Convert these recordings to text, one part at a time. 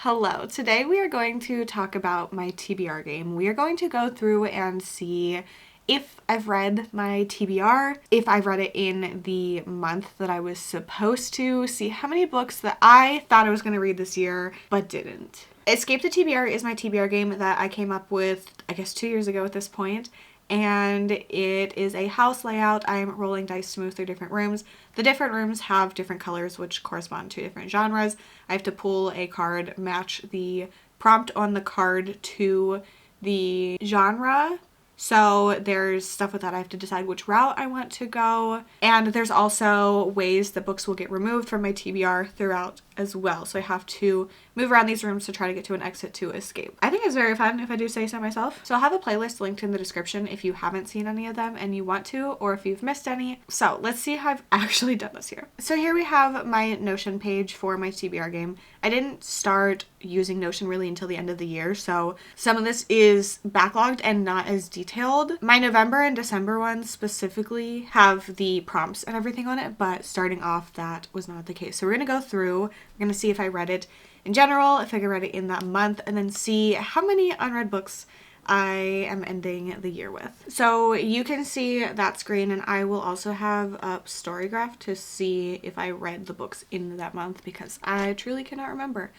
Hello, today we are going to talk about my TBR game. We are going to go through and see if I've read my TBR, if I've read it in the month that I was supposed to, see how many books that I thought I was going to read this year, but didn't. Escape the TBR is my TBR game that I came up with, I guess 2 years ago at this point. And it is a house layout. I'm rolling dice to move through different rooms. The different rooms have different colors which correspond to different genres. I have to pull a card, match the prompt on the card to the genre. So there's stuff with that. I have to decide which route I want to go. And there's also ways that books will get removed from my TBR throughout as well. So I have to move around these rooms to try to get to an exit to escape. I think it's very fun if I do say so myself. So I'll have a playlist linked in the description if you haven't seen any of them and you want to, or if you've missed any. So let's see how I've actually done this here. So here we have my Notion page for my TBR game. I didn't start using Notion really until the end of the year, so some of this is backlogged and not as detailed. My November and December ones specifically have the prompts and everything on it, but starting off that was not the case. So we're going to go through, we're going to see if I read it in general, if I could read it in that month, and then see how many unread books I am ending the year with. So you can see that screen, and I will also have up Storygraph to see if I read the books in that month because I truly cannot remember.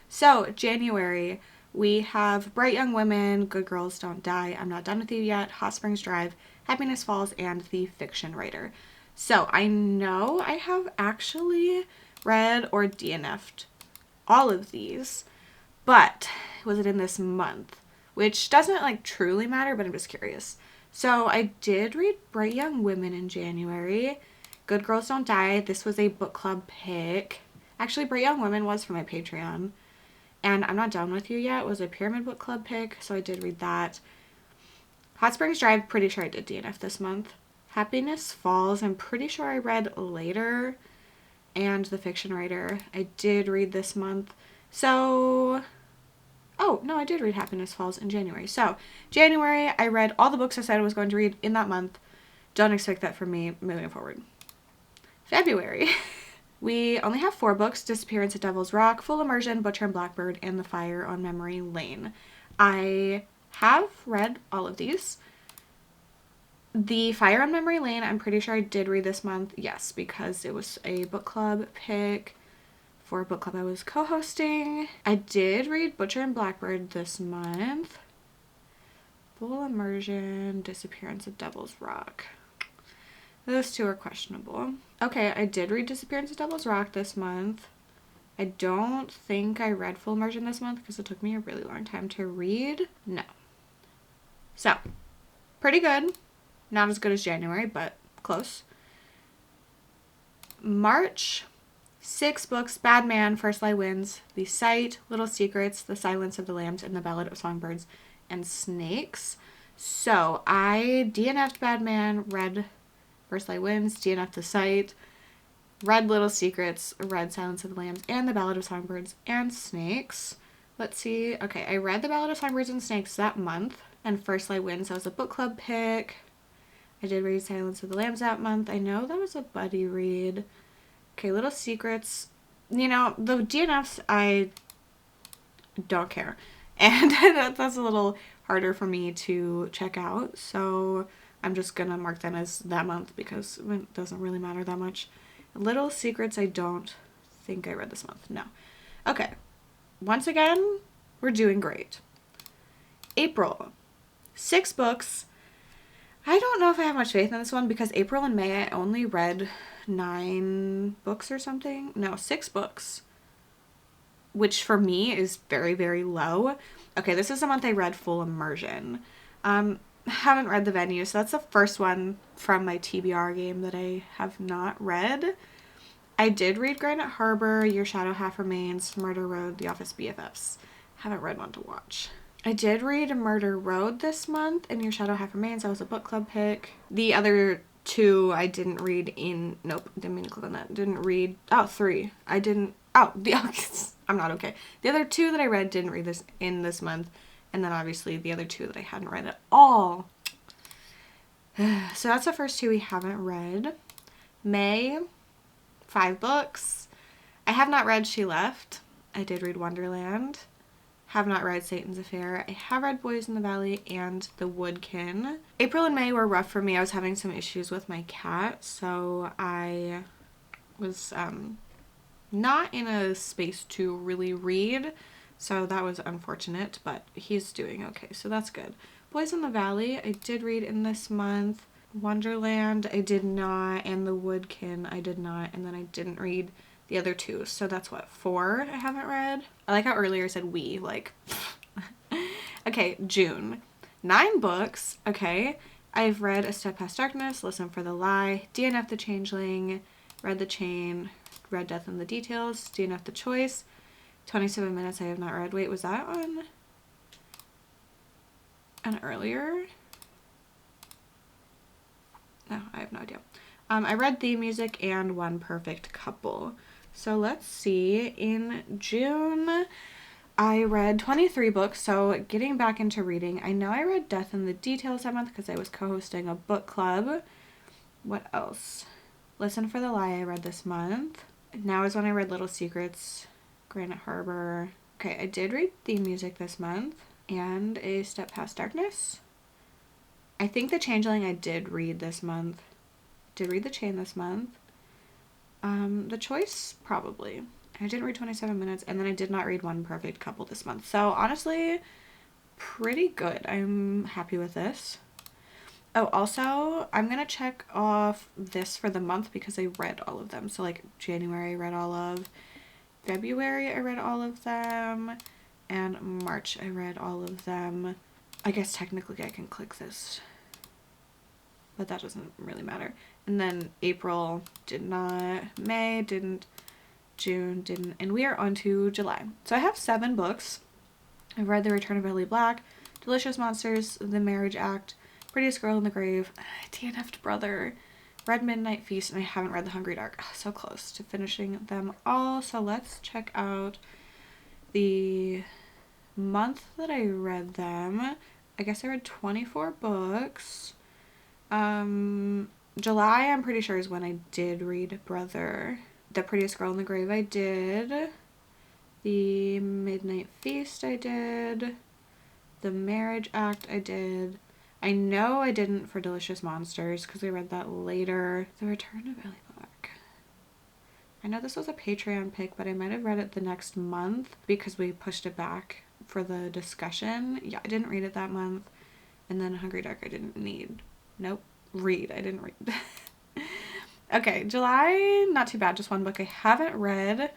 So January, we have Bright Young Women, Good Girls Don't Die, I'm Not Done With You Yet, Hot Springs Drive, Happiness Falls, and The Fiction Writer. So I know I have actually read or DNF'd all of these, but was it in this month? Which doesn't truly matter, but I'm just curious. So I did read Bright Young Women in January. Good Girls Don't Die. This was a book club pick. Actually, Bright Young Women was for my Patreon. And I'm Not Done With You Yet was a Pyramid Book Club pick, so I did read that. Hot Springs Drive, pretty sure I did DNF this month. Happiness Falls, I'm pretty sure I read later. And The Fiction Writer, I did read this month. So... oh, no, I did read Happiness Falls in January. So, January, I read all the books I said I was going to read in that month. Don't expect that from me moving forward. February. We only have 4 books: Disappearance at Devil's Rock, Full Immersion, Butcher and Blackbird, and The Fire on Memory Lane. I have read all of these. The Fire on Memory Lane, I'm pretty sure I did read this month. Yes, because it was a book club pick for a book club I was co-hosting. I did read Butcher and Blackbird this month. Full Immersion, Disappearance at Devil's Rock. Those two are questionable. Okay, I did read Disappearance at Devil's Rock this month. I don't think I read Full Immersion this month because it took me a really long time to read. No. So, pretty good. Not as good as January, but close. March, 6 books: Bad Man, First Lie Wins, The Sight, Little Secrets, The Silence of the Lambs, and The Ballad of Songbirds and Snakes. So I DNF'd Bad Man, read First Lie Wins, DNF'd The Sight, read Little Secrets, read Silence of the Lambs, and The Ballad of Songbirds and Snakes. Let's see. Okay, I read The Ballad of Songbirds and Snakes that month, and First Lie Wins, that was a book club pick. I did read Silence of the Lambs that month. I know that was a buddy read. Okay, Little Secrets. You know, the DNFs, I don't care. And that's a little harder for me to check out. So I'm just going to mark them as that month because it doesn't really matter that much. Little Secrets, I don't think I read this month. No. Okay. Once again, we're doing great. April. 6 books. I don't know if I have much faith in this one because April and May I only read 9 books or something. No, 6 books. Which for me is very, very low. Okay, this is the month I read Full Immersion. Haven't read The Venue, so that's the first one from my TBR game that I have not read. I did read Granite Harbor, Your Shadow Half Remains, Murder Road, The Office BFFs. Haven't read One to Watch. I did read Murder Road this month, and Your Shadow Half Remains. That was a book club pick. The other 2 I didn't read in... nope, didn't mean to click on that. Didn't read... oh, 3. I didn't... oh, I'm not okay. The other 2 that I read didn't read this in this month, and then obviously the other 2 that I hadn't read at all. So that's the first 2 we haven't read. May, 5 books. I have not read She Left. I did read Wonderland. Have not read Satan's Affair. I have read Boys in the Valley and The Woodkin. April and May were rough for me. I was having some issues with my cat, so I was not in a space to really read, so that was unfortunate, but he's doing okay, so that's good. Boys in the Valley I did read in this month. Wonderland I did not, and The Woodkin I did not, and then I didn't read the other two, so that's what, 4 I haven't read. I like how earlier I said we, like okay, June, 9 books. Okay, I've read A Step Past Darkness, Listen for the Lie, DNF the Changeling, Read the Chain, Read Death in the Details, DNF the Choice, 27 Minutes I have not read. Wait, was that on an earlier? No, I have no idea. I read Theme Music and One Perfect Couple. So let's see, in June, I read 23 books, so getting back into reading. I know I read Death in the Details that month because I was co-hosting a book club. What else? Listen for the Lie I read this month. Now is when I read Little Secrets, Granite Harbor. Okay, I did read Theme Music this month and A Step Past Darkness. I think The Changeling I did read this month. Did read The Chain this month. The Choice, probably. I didn't read 27 Minutes, and then I did not read One Perfect Couple this month. So, honestly, pretty good. I'm happy with this. Oh, also, I'm going to check off this for the month because I read all of them. So, like, January I read all of. February I read all of them. And March I read all of them. I guess technically I can click this, but that doesn't really matter. And then April did not, May didn't, June didn't, and we are on to July. So I have 7 books. I've read The Return of Ellie Black, Delicious Monsters, The Marriage Act, Prettiest Girl in the Grave, DNF'd Brother, read Midnight Feast, and I haven't read The Hungry Dark. So close to finishing them all. So let's check out the month that I read them. I guess I read 24 books. July, I'm pretty sure, is when I did read Brother. The Prettiest Girl in the Grave I did. The Midnight Feast I did. The Marriage Act I did. I know I didn't for Delicious Monsters because I read that later. The Return of Ellie Black. I know this was a Patreon pick, but I might have read it the next month because we pushed it back for the discussion. Yeah, I didn't read it that month. And then Hungry Dark I didn't need. Nope. Read. I didn't read. Okay, July, not too bad. Just 1 book I haven't read.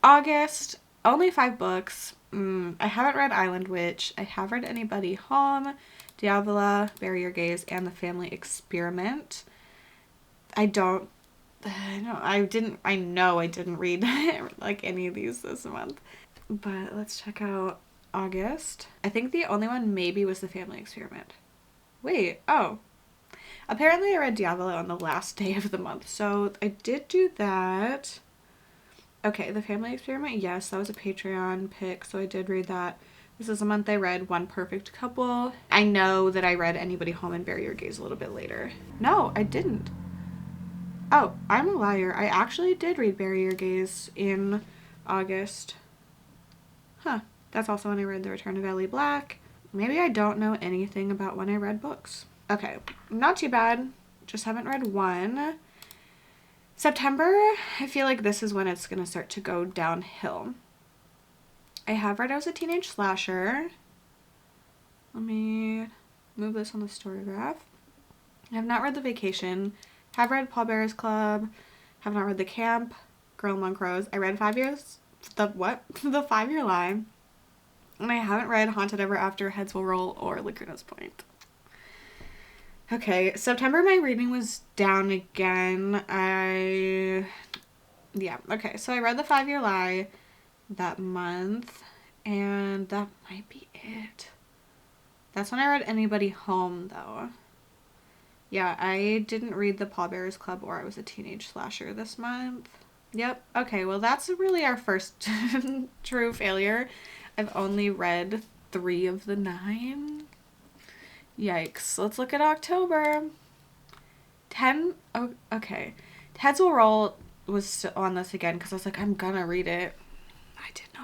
August, only 5 books. I haven't read Island Witch. I have read Anybody Home, Diavola, Bury Your Gaze, and The Family Experiment. I know I didn't read like any of these this month. But let's check out August. I think the only one maybe was The Family Experiment. Wait, oh. Apparently I read Diavola on the last day of the month, so I did do that. Okay, The Family Experiment, yes, that was a Patreon pick, so I did read that. This is a month I read One Perfect Couple. I know that I read Anybody Home and Bury Your Gaze a little bit later. No, I didn't. Oh, I'm a liar. I actually did read Bury Your Gaze in August. Huh. That's also when I read The Return of Ellie Black. Maybe I don't know anything about when I read books. Okay, not too bad. Just haven't read one. September, I feel like this is when it's going to start to go downhill. I have read I Was a Teenage Slasher. Let me move this on the story graph. I have not read The Vacation. Have read Paul Bear's Club. Have not read The Camp. Girl Among Crows. I read 5 Years... The what? The 5-Year Lie. And I haven't read Haunted Ever After, Heads Will Roll, or Laguna's Point. Okay, September my reading was down again. Yeah, okay, so I read The 5-Year Lie that month, and that might be it. That's when I read Anybody Home, though. Yeah, I didn't read the Paul Bear's Club or I Was a Teenage Slasher this month. Yep, okay, well that's really our first true failure. I've only read 3 of the 9. Yikes. Let's look at October. 10. Oh, okay. Heads Will Roll was on this again because I was like, I'm gonna read it. I did not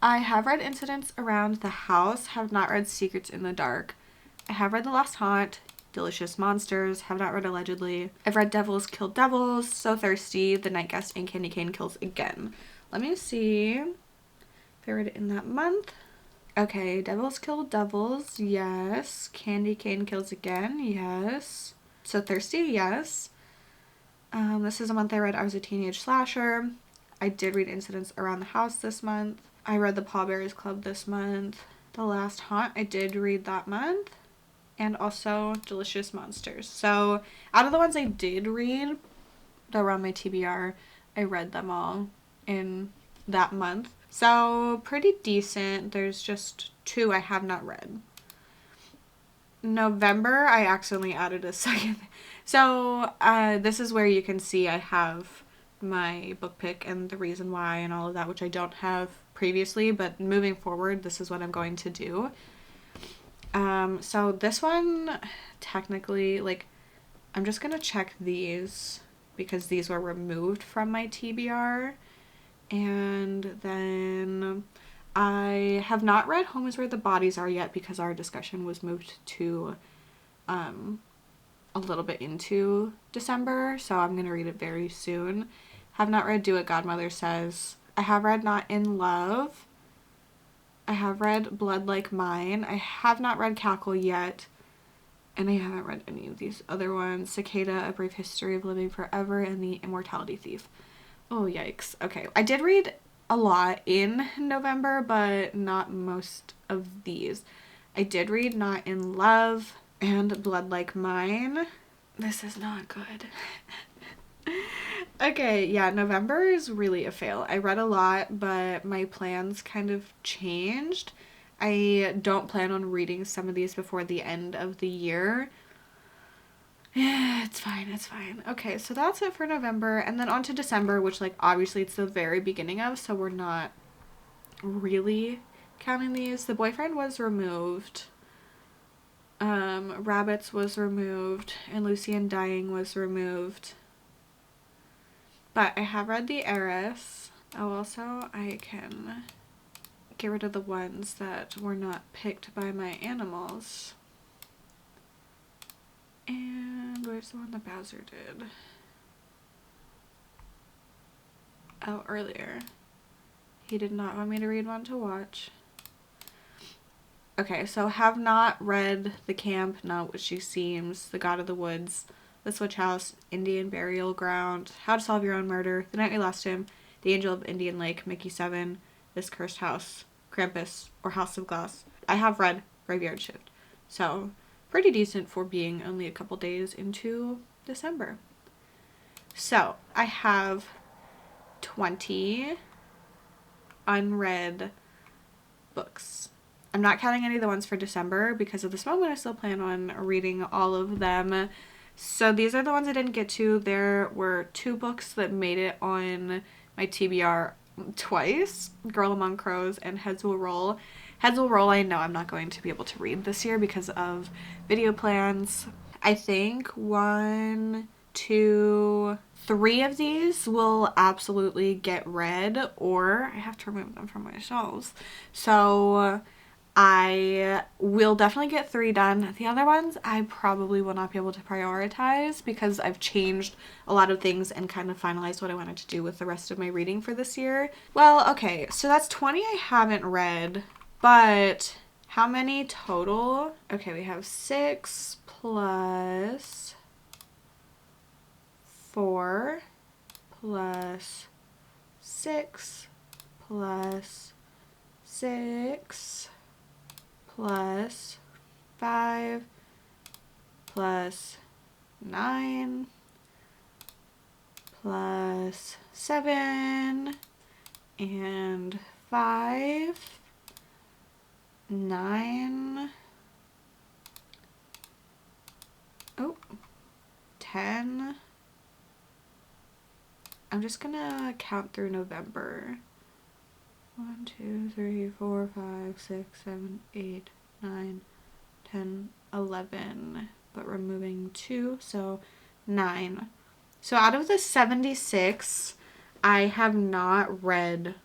I have read Incidents Around the House, have not read Secrets in the Dark. I have read The Last Haunt, Delicious Monsters, have not read Allegedly. I've read Devils Kill Devils, So Thirsty, The Night Guest, and Candy Cane Kills Again. Let me see if I read it in that month. Okay, Devils Kill Devils, yes. Candy Cane Kills Again, yes. So Thirsty, yes. This is a month I read I Was a Teenage Slasher. I did read Incidents Around the House this month. I read The Pallbearers Club this month. The Last Haunt, I did read that month. And also Delicious Monsters. So out of the ones I did read that were on my TBR, I read them all in that month. So pretty decent. There's just 2 I have not read. November, I accidentally added a second. So this is where you can see I have my book pick and the reason why and all of that, which I don't have previously, but moving forward, this is what I'm going to do. So this one, technically, like, I'm just gonna check these because these were removed from my TBR. And then I have not read Home is Where the Bodies Are yet because our discussion was moved to a little bit into December, so I'm gonna read it very soon. Have not read Do What Godmother Says. I have read Not in Love. I have read Blood Like Mine. I have not read Cackle yet. And I haven't read any of these other ones. Cicada, A Brief History of Living Forever, and The Immortality Thief. Oh, yikes. Okay. I did read a lot in November, but not most of these. I did read Not in Love and Blood Like Mine. This is not good. Okay, yeah, November is really a fail. I read a lot, but my plans kind of changed. I don't plan on reading some of these before the end of the year. Yeah, it's fine, it's fine. Okay, so that's it for November, and then on to December, which, like, obviously it's the very beginning of, so we're not really counting these. The Boyfriend was removed. Rabbits was removed, and Lucy and Dying was removed. But I have read The Heiress. Oh, also, I can get rid of the ones that were not picked by my animals. And where's the one that Bowser did? Oh, earlier. He did not want me to read One to Watch. Okay, so have not read The Camp, Not What She Seems, The God of the Woods, The Switch House, Indian Burial Ground, How to Solve Your Own Murder, The Night We Lost Him, The Angel of Indian Lake, Mickey 7, This Cursed House, Krampus, or House of Glass. I have read Graveyard Shift, so pretty decent for being only a couple days into December. So I have 20 unread books. I'm not counting any of the ones for December because at this moment I still plan on reading all of them. So these are the ones I didn't get to. There were 2 books that made it on my TBR twice, Girl Among Crows and Heads Will Roll. Heads Will Roll I know I'm not going to be able to read this year because of video plans. I think 1, 2, 3 of these will absolutely get read, or I have to remove them from my shelves. So I will definitely get 3 done. The other ones I probably will not be able to prioritize because I've changed a lot of things and kind of finalized what I wanted to do with the rest of my reading for this year. Well, okay, so that's 20 I haven't read, but how many total? Okay, we have 6 plus 4 plus 6 plus 6 plus 5 plus 9 plus 7 and 5, 9, oh, 10. I'm just gonna count through November. 1, 2, 3, 4, 5, 6, 7, 8, 9, 10, 11, but removing 2, so 9. So out of the 76, I have not read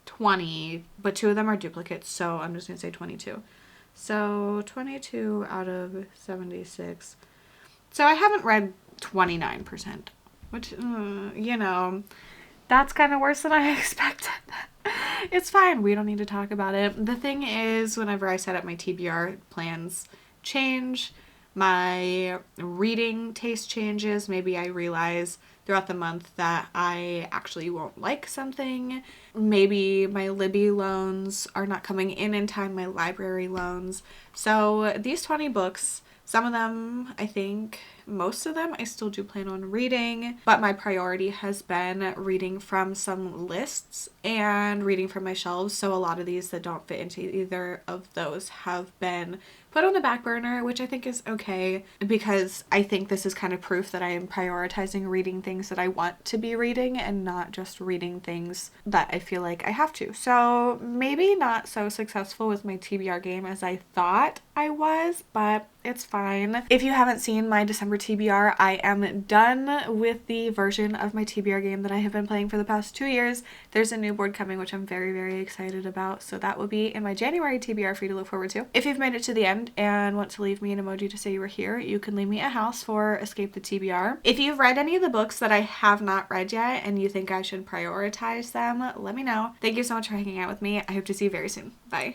20, but 2 of them are duplicates, so I'm just going to say 22. So 22 out of 76. So I haven't read 29%, which, you know, that's kind of worse than I expected. It's fine. We don't need to talk about it. The thing is, whenever I set up my TBR, plans change. My reading taste changes. Maybe I realize throughout the month that I actually won't like something. Maybe my Libby loans are not coming in time, my library loans. So these 20 books, some of them, I think most of them, I still do plan on reading, but my priority has been reading from some lists and reading from my shelves. So a lot of these that don't fit into either of those have been put on the back burner, which I think is okay, because I think this is kind of proof that I am prioritizing reading things that I want to be reading and not just reading things that I feel like I have to. So maybe not so successful with my TBR game as I thought I was, but it's fine. If you haven't seen my December TBR, I am done with the version of my TBR game that I have been playing for the past 2 years. There's a new board coming, which I'm very, very excited about. So that will be in my January TBR for you to look forward to. If you've made it to the end and want to leave me an emoji to say you were here, you can leave me a house for Escape the TBR. If you've read any of the books that I have not read yet and you think I should prioritize them, let me know. Thank you so much for hanging out with me. I hope to see you very soon. Bye.